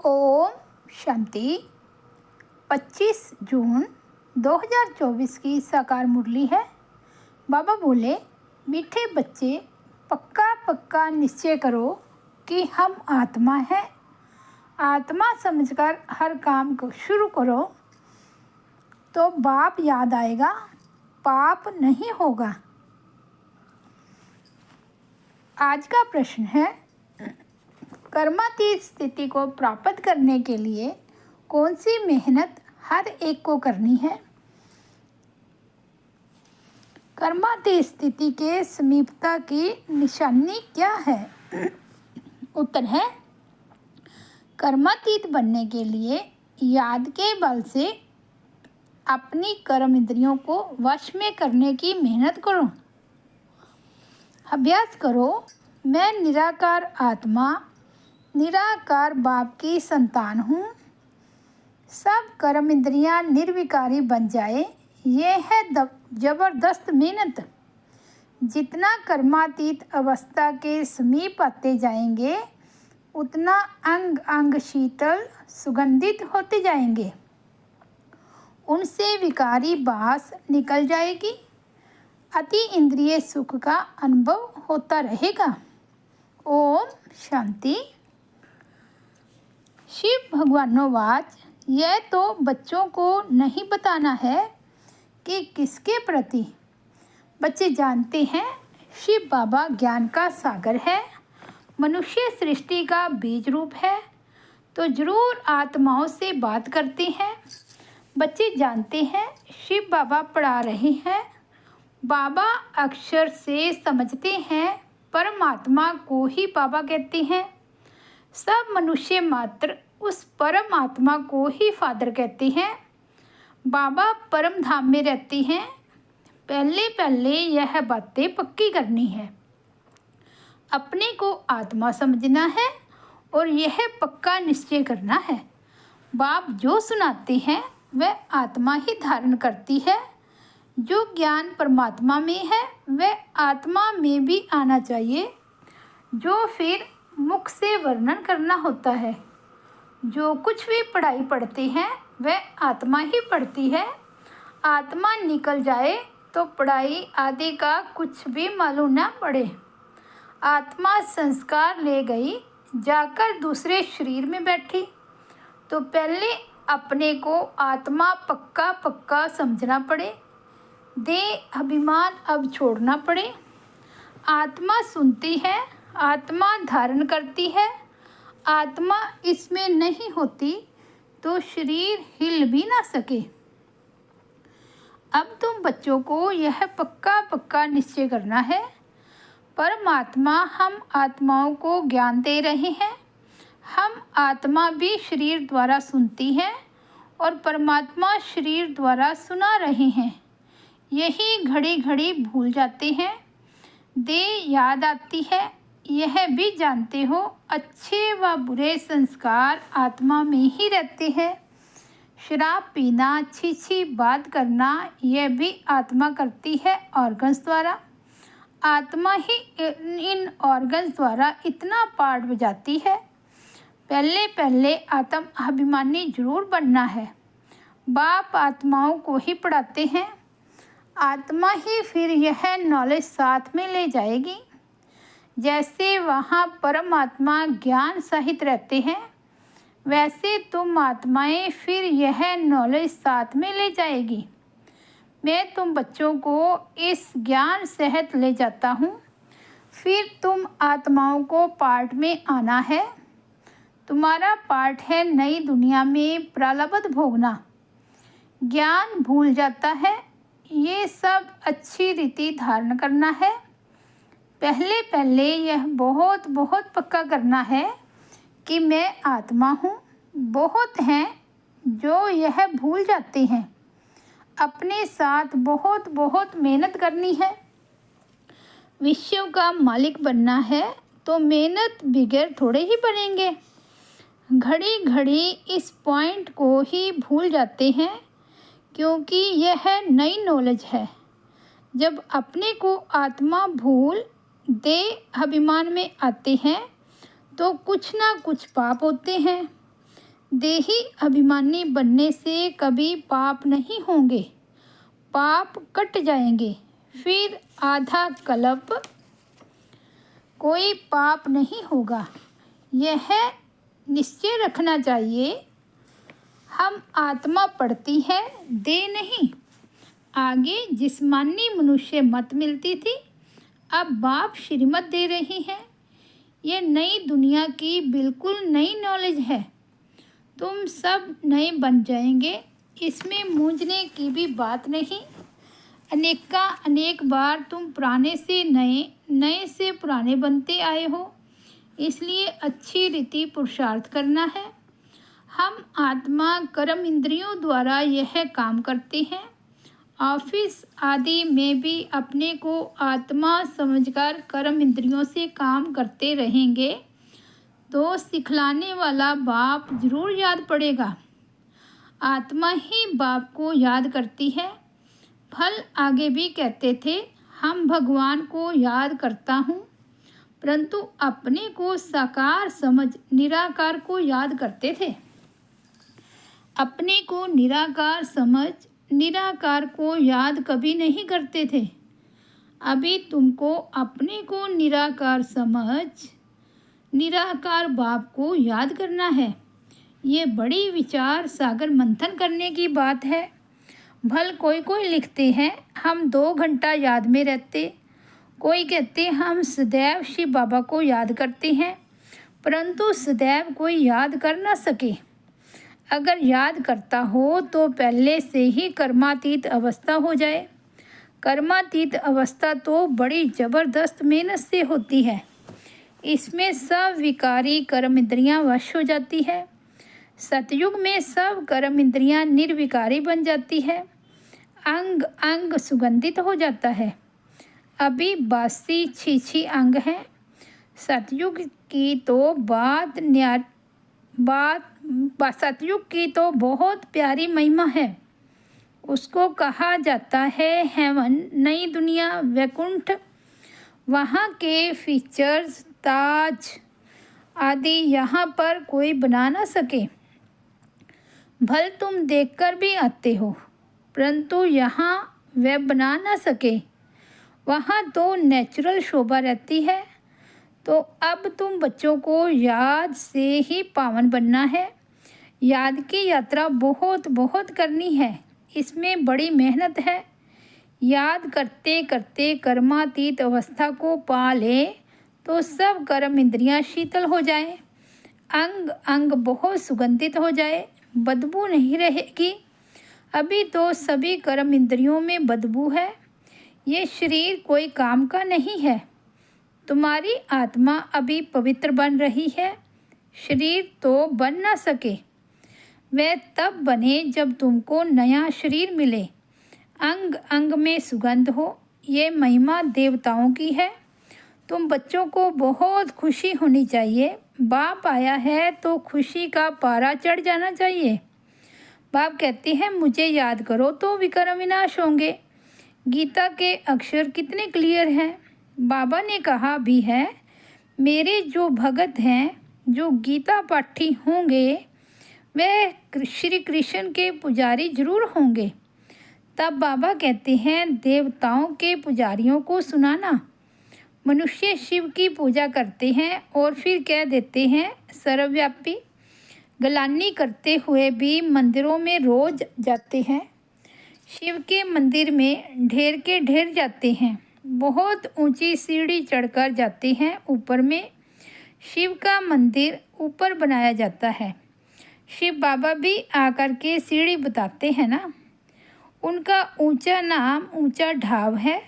ओम शांति। 25 जून 2024 की साकार मुरली है। बाबा बोले, मीठे बच्चे, पक्का पक्का निश्चय करो कि हम आत्मा हैं। आत्मा समझकर हर काम को शुरू करो तो बाप याद आएगा, पाप नहीं होगा। आज का प्रश्न है, कर्मातीत स्थिति को प्राप्त करने के लिए कौन सी मेहनत हर एक को करनी है? कर्मातीत स्थिति के समीपता की निशानी क्या है? उत्तर है, कर्मातीत बनने के लिए याद के बल से अपनी कर्म इंद्रियों को वश में करने की मेहनत करो। अभ्यास करो, मैं निराकार आत्मा, निराकार बाप की संतान हूँ। सब कर्म इंद्रियाँ निर्विकारी बन जाए, ये है जबरदस्त मेहनत। जितना कर्मातीत अवस्था के समीप आते जाएंगे, उतना अंग अंग शीतल सुगंधित होते जाएंगे। उनसे विकारी बास निकल जाएगी। अति इंद्रिय सुख का अनुभव होता रहेगा। ओम शांति। शिव भगवानोवाच, यह तो बच्चों को नहीं बताना है कि किसके प्रति। बच्चे जानते हैं शिव बाबा ज्ञान का सागर है, मनुष्य सृष्टि का बीज रूप है, तो जरूर आत्माओं से बात करते हैं। बच्चे जानते हैं शिव बाबा पढ़ा रहे हैं। बाबा अक्षर से समझते हैं, परमात्मा को ही बाबा कहते हैं। सब मनुष्य मात्र उस परम आत्मा को ही फादर कहते हैं। बाबा परम धाम में रहते हैं। पहले पहले यह बातें पक्की करनी है। अपने को आत्मा समझना है और यह पक्का निश्चय करना है। बाप जो सुनाते हैं वह आत्मा ही धारण करती है। जो ज्ञान परमात्मा में है वह आत्मा में भी आना चाहिए। जो फिर मुख से वर्णन करना होता है। जो कुछ भी पढ़ाई पढ़ते हैं वह आत्मा ही पढ़ती है। आत्मा निकल जाए तो पढ़ाई आदि का कुछ भी मालूम न पड़े। आत्मा संस्कार ले गई, जाकर दूसरे शरीर में बैठी, तो पहले अपने को आत्मा पक्का पक्का समझना पड़े। देह अभिमान अब छोड़ना पड़े। आत्मा सुनती है, आत्मा धारण करती है। आत्मा इसमें नहीं होती तो शरीर हिल भी ना सके। अब तुम बच्चों को यह पक्का पक्का निश्चय करना है, परमात्मा हम आत्माओं को ज्ञान दे रहे हैं। हम आत्मा भी शरीर द्वारा सुनती है और परमात्मा शरीर द्वारा सुना रहे हैं। यही घड़ी घड़ी भूल जाते हैं। देह याद आती है, यह भी जानते हो अच्छे व बुरे संस्कार आत्मा में ही रहते हैं। शराब पीना, अच्छी बात करना, यह भी आत्मा करती है ऑर्गन्स द्वारा। आत्मा ही इन ऑर्गन्स द्वारा इतना पाठ बजाती है। पहले पहले आत्म अभिमानी जरूर बनना है। बाप आत्माओं को ही पढ़ाते हैं। आत्मा ही फिर यह नॉलेज साथ में ले जाएगी। जैसे वहाँ परमात्मा ज्ञान सहित रहते हैं, वैसे तुम आत्माएं फिर यह नॉलेज साथ में ले जाएगी। मैं तुम बच्चों को इस ज्ञान सहित ले जाता हूँ। फिर तुम आत्माओं को पाठ में आना है। तुम्हारा पाठ है नई दुनिया में प्रारब्ध भोगना। ज्ञान भूल जाता है, ये सब अच्छी रीति धारण करना है। पहले पहले यह बहुत बहुत पक्का करना है कि मैं आत्मा हूँ। बहुत हैं जो यह भूल जाते हैं। अपने साथ बहुत बहुत मेहनत करनी है। विश्व का मालिक बनना है तो मेहनत बगैर थोड़े ही बनेंगे। घड़ी घड़ी इस पॉइंट को ही भूल जाते हैं, क्योंकि यह नई नॉलेज है। जब अपने को आत्मा भूल देह अभिमान में आते हैं तो कुछ ना कुछ पाप होते हैं। देही अभिमानी बनने से कभी पाप नहीं होंगे, पाप कट जाएंगे। फिर आधा कल्प कोई पाप नहीं होगा। यह निश्चय रखना चाहिए। हम आत्मा पढ़ती है, देह नहीं। आगे जिस्मानी मनुष्य मत मिलती थी, अब बाप श्रीमत दे रही हैं। ये नई दुनिया की बिल्कुल नई नॉलेज है। तुम सब नए बन जाएंगे, इसमें मूंझने की भी बात नहीं। अनेक बार तुम पुराने से नए, नए से पुराने बनते आए हो, इसलिए अच्छी रीति पुरुषार्थ करना है। हम आत्मा कर्म इंद्रियों द्वारा यह काम करते हैं। ऑफिस आदि में भी अपने को आत्मा समझकर कर्म इंद्रियों से काम करते रहेंगे तो सिखलाने वाला बाप जरूर याद पड़ेगा। आत्मा ही बाप को याद करती है। फल आगे भी कहते थे, हम भगवान को याद करता हूँ, परंतु अपने को साकार समझ निराकार को याद करते थे। अपने को निराकार समझ निराकार को याद कभी नहीं करते थे। अभी तुमको अपने को निराकार समझ निराकार बाप को याद करना है। ये बड़ी विचार सागर मंथन करने की बात है। भल कोई कोई लिखते हैं हम 2 घंटा याद में रहते, कोई कहते हम सदैव शिव बाबा को याद करते हैं, परंतु सदैव कोई याद कर ना सके। अगर याद करता हो तो पहले से ही कर्मातीत अवस्था हो जाए। कर्मातीत अवस्था तो बड़ी ज़बरदस्त मेहनत से होती है। इसमें सब विकारी कर्म इंद्रियाँ वश हो जाती है। सतयुग में सब कर्म इंद्रियाँ निर्विकारी बन जाती है। अंग अंग सुगंधित हो जाता है। अभी बासी छीछी अंग हैं। सतयुग की तो सतयुग की तो बहुत प्यारी महिमा है। उसको कहा जाता है हेवन, नई दुनिया, वैकुंठ। वहाँ के फीचर्स, ताज आदि यहाँ पर कोई बना ना सके। भल तुम देखकर भी आते हो, परंतु यहाँ वह बना ना सके। वहाँ तो नेचुरल शोभा रहती है। तो अब तुम बच्चों को याद से ही पावन बनना है। याद की यात्रा बहुत बहुत करनी है, इसमें बड़ी मेहनत है। याद करते करते कर्मातीत अवस्था को पा ले तो सब कर्म इंद्रियाँ शीतल हो जाए, अंग अंग बहुत सुगंधित हो जाए, बदबू नहीं रहेगी। अभी तो सभी कर्म इंद्रियों में बदबू है। ये शरीर कोई काम का नहीं है। तुम्हारी आत्मा अभी पवित्र बन रही है, शरीर तो बन ना सके। वह तब बने जब तुमको नया शरीर मिले, अंग अंग में सुगंध हो। ये महिमा देवताओं की है। तुम बच्चों को बहुत खुशी होनी चाहिए। बाप आया है तो खुशी का पारा चढ़ जाना चाहिए। बाप कहते हैं मुझे याद करो तो विकर्म विनाश होंगे। गीता के अक्षर कितने क्लियर हैं। बाबा ने कहा भी है, मेरे जो भगत हैं, जो गीता पाठी होंगे, वे श्री कृष्ण के पुजारी जरूर होंगे। तब बाबा कहते हैं देवताओं के पुजारियों को सुनाना। मनुष्य शिव की पूजा करते हैं और फिर कह देते हैं सर्वव्यापी। गलानी करते हुए भी मंदिरों में रोज जाते हैं। शिव के मंदिर में ढेर के ढेर जाते हैं। बहुत ऊंची सीढ़ी चढ़कर जाते हैं। ऊपर में शिव का मंदिर ऊपर बनाया जाता है। शिव बाबा भी आकर के सीढ़ी बताते हैं ना। उनका ऊंचा नाम ऊंचा ढाब है।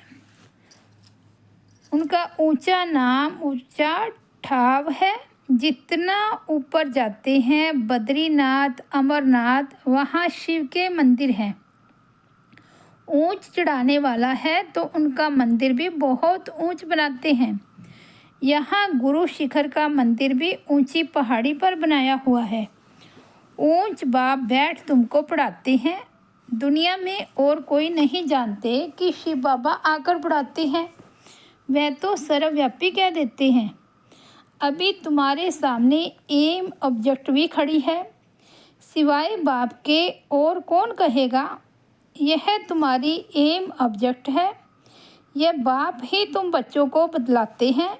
उनका ऊंचा नाम ऊंचा ढाब है। जितना ऊपर जाते हैं बद्रीनाथ, अमरनाथ, वहाँ शिव के मंदिर हैं। ऊंच चढ़ाने वाला है तो उनका मंदिर भी बहुत ऊंच बनाते हैं। यहाँ गुरु शिखर का मंदिर भी ऊंची पहाड़ी पर बनाया हुआ है। ऊंच बाप बैठ तुमको पढ़ाते हैं। दुनिया में और कोई नहीं जानते कि शिव बाबा आकर पढ़ाते हैं। वह तो सर्वव्यापी कह देते हैं। अभी तुम्हारे सामने एम ऑब्जेक्ट भी खड़ी है। सिवाय बाप के और कौन कहेगा? यह तुम्हारी एम ऑब्जेक्ट है। यह बाप ही तुम बच्चों को बतलाते हैं।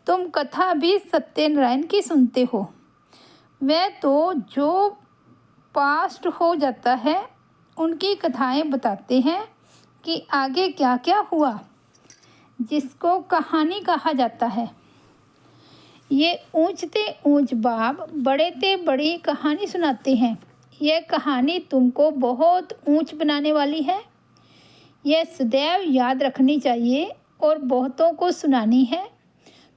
तुम कथा भी सत्यनारायण की सुनते हो। वह तो जो पास्ट हो जाता है उनकी कथाएं बताते हैं कि आगे क्या क्या हुआ, जिसको कहानी कहा जाता है। ये ऊंचते ऊंच बाप बड़े ते बड़ी कहानी सुनाते हैं। यह कहानी तुमको बहुत ऊंच बनाने वाली है। यह सदैव याद रखनी चाहिए और बहुतों को सुनानी है।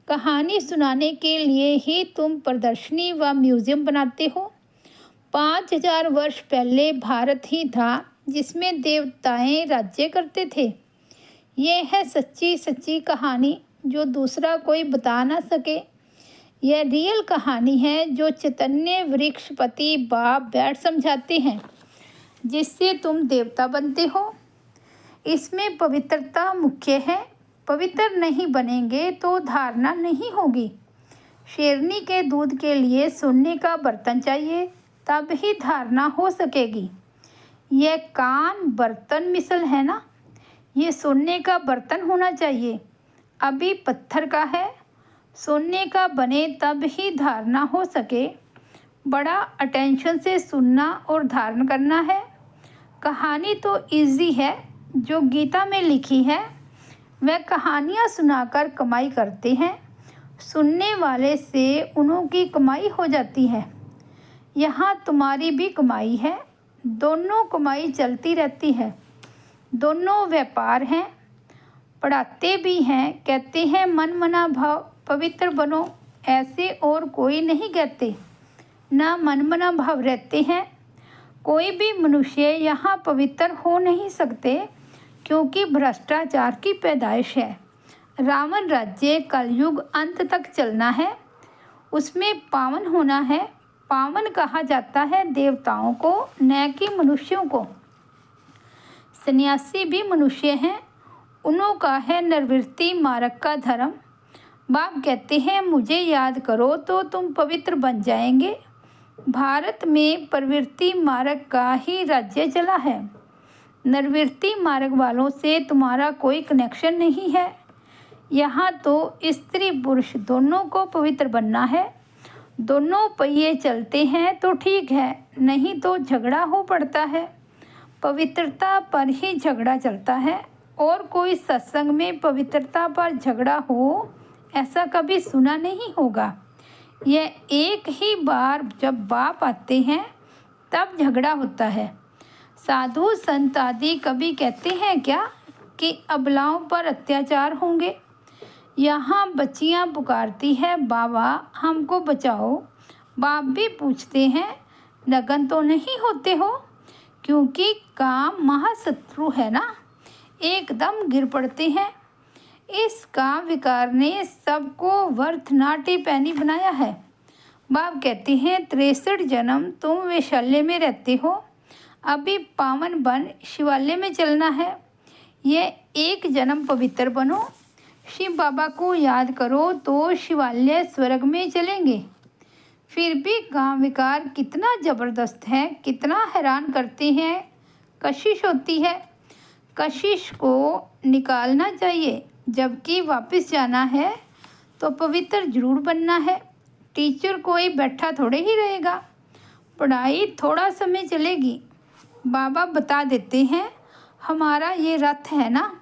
कहानी सुनाने के लिए ही तुम प्रदर्शनी व म्यूज़ियम बनाते हो। 5000 वर्ष पहले भारत ही था जिसमें देवताएं राज्य करते थे। यह है सच्ची सच्ची कहानी जो दूसरा कोई बता ना सके। यह रियल कहानी है जो चैतन्य वृक्षपति बाप बैठ समझाते हैं, जिससे तुम देवता बनते हो। इसमें पवित्रता मुख्य है। पवित्र नहीं बनेंगे तो धारणा नहीं होगी। शेरनी के दूध के लिए सोने का बर्तन चाहिए, तब ही धारणा हो सकेगी। यह कान बर्तन मिसल है ना, ये सोने का बर्तन होना चाहिए। अभी पत्थर का है। सोने का बने तब ही धारणा हो सके। बड़ा अटेंशन से सुनना और धारण करना है। कहानी तो इजी है जो गीता में लिखी है। वह कहानियाँ सुनाकर कमाई करते हैं। सुनने वाले से उन्हों की कमाई हो जाती है। यहाँ तुम्हारी भी कमाई है। दोनों कमाई चलती रहती है। दोनों व्यापार हैं। पढ़ाते भी हैं, कहते हैं मन मना भाव पवित्र बनो। ऐसे और कोई नहीं कहते, ना मन मना भाव रहते हैं। कोई भी मनुष्य यहाँ पवित्र हो नहीं सकते, क्योंकि भ्रष्टाचार की पैदाइश है। रावण राज्य कलयुग अंत तक चलना है। उसमें पावन होना है। पावन कहा जाता है देवताओं को, न कि मनुष्यों को। सन्यासी भी मनुष्य हैं। उन्हों का है निर्वृत्ति मार्ग का धर्म। बाप कहते हैं मुझे याद करो तो तुम पवित्र बन जाएंगे। भारत में प्रवृत्ति मार्ग का ही राज्य चला है। निर्वृत्ति मार्ग वालों से तुम्हारा कोई कनेक्शन नहीं है। यहाँ तो स्त्री पुरुष दोनों को पवित्र बनना है। दोनों पहिए चलते हैं तो ठीक है, नहीं तो झगड़ा हो पड़ता है। पवित्रता पर ही झगड़ा चलता है, और कोई सत्संग में पवित्रता पर झगड़ा हो ऐसा कभी सुना नहीं होगा। यह एक ही बार जब बाप आते हैं तब झगड़ा होता है। साधु संत आदि कभी कहते हैं क्या कि अबलाओं पर अत्याचार होंगे? यहाँ बच्चियाँ पुकारती है बाबा हमको बचाओ। बाप भी पूछते हैं लगन तो नहीं होते हो? क्योंकि काम महाशत्रु है ना, एकदम गिर पड़ते हैं। इस काम विकार ने सबको वर्थ नाटी पैनी बनाया है। बाप कहते हैं 63 जन्म तुम वैशाल्य में रहते हो। अभी पावन बन शिवालय में चलना है। यह एक जन्म पवित्र बनो। शिव बाबा को याद करो तो शिवालय स्वर्ग में चलेंगे। फिर भी काम विकार कितना ज़बरदस्त है, कितना हैरान करते हैं। कशिश होती है। कशिश को निकालना चाहिए। जबकि वापस जाना है तो पवित्र जरूर बनना है। टीचर कोई बैठा थोड़े ही रहेगा। पढ़ाई थोड़ा समय चलेगी। बाबा बता देते हैं हमारा ये रथ है ना,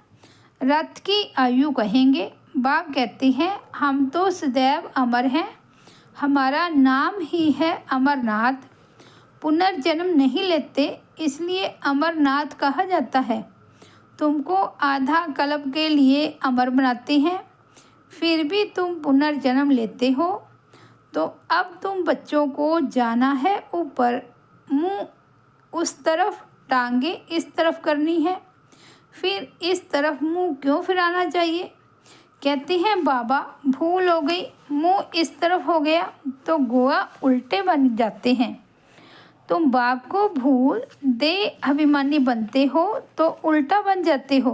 रथ की आयु कहेंगे। बाप कहते हैं हम तो सदैव अमर हैं। हमारा नाम ही है अमरनाथ। पुनर्जन्म नहीं लेते, इसलिए अमरनाथ कहा जाता है। तुमको आधा कल्प के लिए अमर बनाते हैं, फिर भी तुम पुनर्जन्म लेते हो। तो अब तुम बच्चों को जाना है ऊपर। मुंह उस तरफ, टांगे इस तरफ करनी है। फिर इस तरफ मुंह क्यों फिराना चाहिए? कहते हैं बाबा भूल हो गई, मुंह इस तरफ हो गया तो गोवा उल्टे बन जाते हैं। तुम बाप को भूल दे अभिमानी बनते हो तो उल्टा बन जाते हो।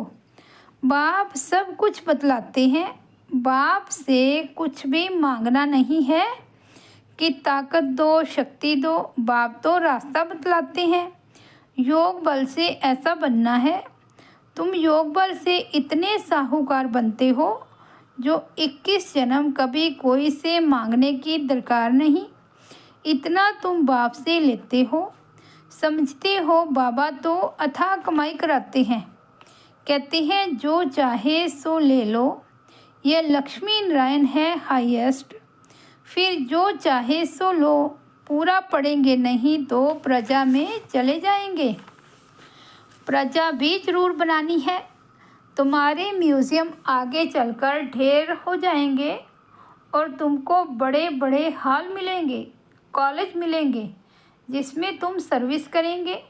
बाप सब कुछ बतलाते हैं। बाप से कुछ भी मांगना नहीं है, कि ताकत दो, शक्ति दो। बाप तो रास्ता बतलाते हैं। योग बल से ऐसा बनना है। तुम योग बल से इतने साहूकार बनते हो जो 21 जन्म कभी कोई से मांगने की दरकार नहीं। इतना तुम बाप से लेते हो। समझते हो बाबा तो अथाह कमाई कराते हैं। कहते हैं जो चाहे सो ले लो। यह लक्ष्मी नारायण है हाईएस्ट। फिर जो चाहे सो लो। पूरा पढ़ेंगे नहीं तो प्रजा में चले जाएंगे। प्रजा भी जरूर बनानी है। तुम्हारे म्यूज़ियम आगे चलकर ढेर हो जाएंगे और तुमको बड़े बड़े हॉल मिलेंगे, कॉलेज मिलेंगे जिसमें तुम सर्विस करेंगे।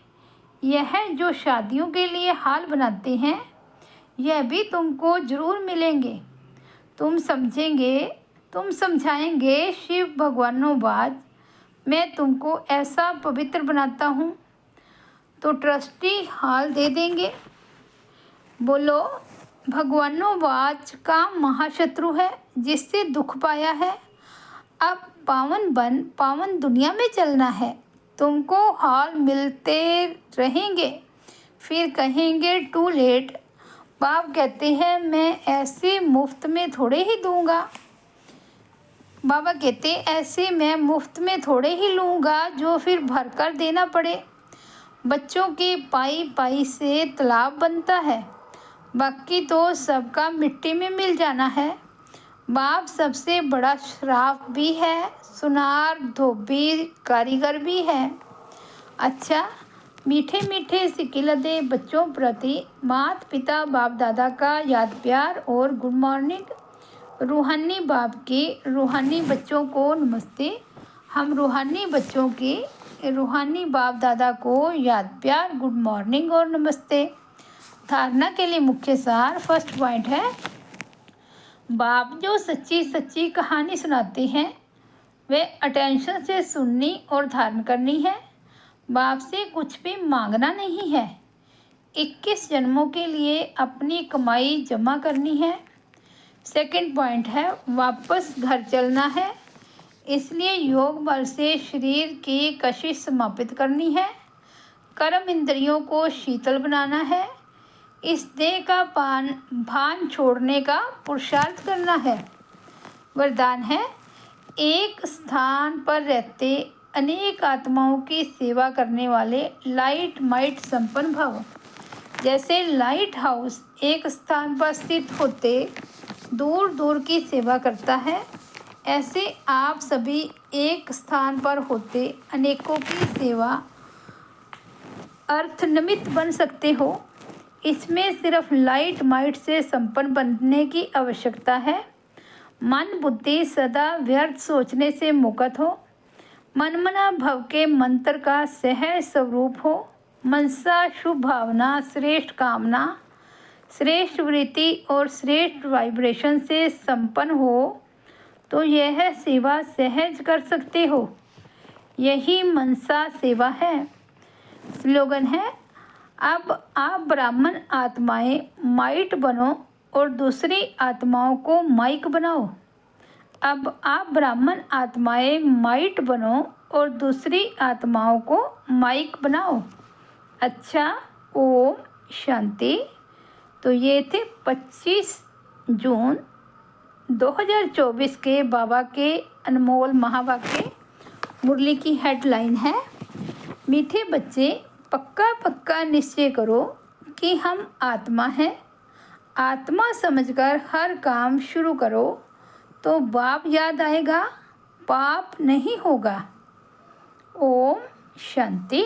यह जो शादियों के लिए हॉल बनाते हैं यह भी तुमको ज़रूर मिलेंगे। तुम समझेंगे, तुम समझाएंगे शिव भगवानों बाज। मैं तुमको ऐसा पवित्र बनाता हूँ तो ट्रस्टी हॉल दे देंगे। बोलो भगवानों बाज का महाशत्रु है जिससे दुख पाया है। अब पावन दुनिया में चलना है। तुमको हॉल मिलते रहेंगे। फिर कहेंगे टू लेट। बाप कहते हैं मैं ऐसे मुफ्त में थोड़े ही दूंगा। बाबा कहते ऐसे मैं मुफ्त में थोड़े ही लूँगा जो फिर भरकर देना पड़े। बच्चों की पाई पाई से तालाब बनता है, बाकी तो सबका मिट्टी में मिल जाना है। बाप सबसे बड़ा श्राप भी है, सुनार धोबी कारीगर भी है। अच्छा, मीठे मीठे सिकिलदे बच्चों प्रति माता पिता बाप दादा का याद प्यार और गुड मॉर्निंग। रूहानी बाप के रूहानी बच्चों को नमस्ते। हम रूहानी बच्चों के रूहानी बाप दादा को याद प्यार, गुड मॉर्निंग और नमस्ते। धारणा के लिए मुख्य सार। फर्स्ट पॉइंट है बाप जो सच्ची सच्ची कहानी सुनाते हैं वे अटेंशन से सुननी और धारण करनी है। बाप से कुछ भी मांगना नहीं है। 21 जन्मों के लिए अपनी कमाई जमा करनी है। सेकंड पॉइंट है वापस घर चलना है, इसलिए योग बल से शरीर की कशिश समाप्त करनी है। कर्म इंद्रियों को शीतल बनाना है। इस देह का भान छोड़ने का पुरुषार्थ करना है। वरदान है एक स्थान पर रहते अनेक आत्माओं की सेवा करने वाले लाइट माइट संपन्न भव। जैसे लाइट हाउस एक स्थान पर स्थित होते दूर दूर की सेवा करता है, ऐसे आप सभी एक स्थान पर होते अनेकों की सेवा अर्थनिमित्त बन सकते हो। इसमें सिर्फ लाइट माइट से संपन्न बनने की आवश्यकता है। मन बुद्धि सदा व्यर्थ सोचने से मुक्त हो। मनमना भव के मंत्र का सहज स्वरूप हो। मनसा शुभ भावना, श्रेष्ठ कामना, श्रेष्ठ वृत्ति और श्रेष्ठ वाइब्रेशन से संपन्न हो तो यह सेवा सहज कर सकते हो। यही मनसा सेवा है। स्लोगन है अब आप ब्राह्मण आत्माएं माइट बनो और दूसरी आत्माओं को माइक बनाओ। अब आप ब्राह्मण आत्माएं माइट बनो और दूसरी आत्माओं को माइक बनाओ। अच्छा, ओम शांति। तो ये थे 25 जून 2024 के बाबा के अनमोल महावाक्य। मुरली की हेडलाइन है मीठे बच्चे पक्का पक्का निश्चय करो कि हम आत्मा हैं। आत्मा समझकर हर काम शुरू करो तो बाप याद आएगा, पाप नहीं होगा। ओम शांति।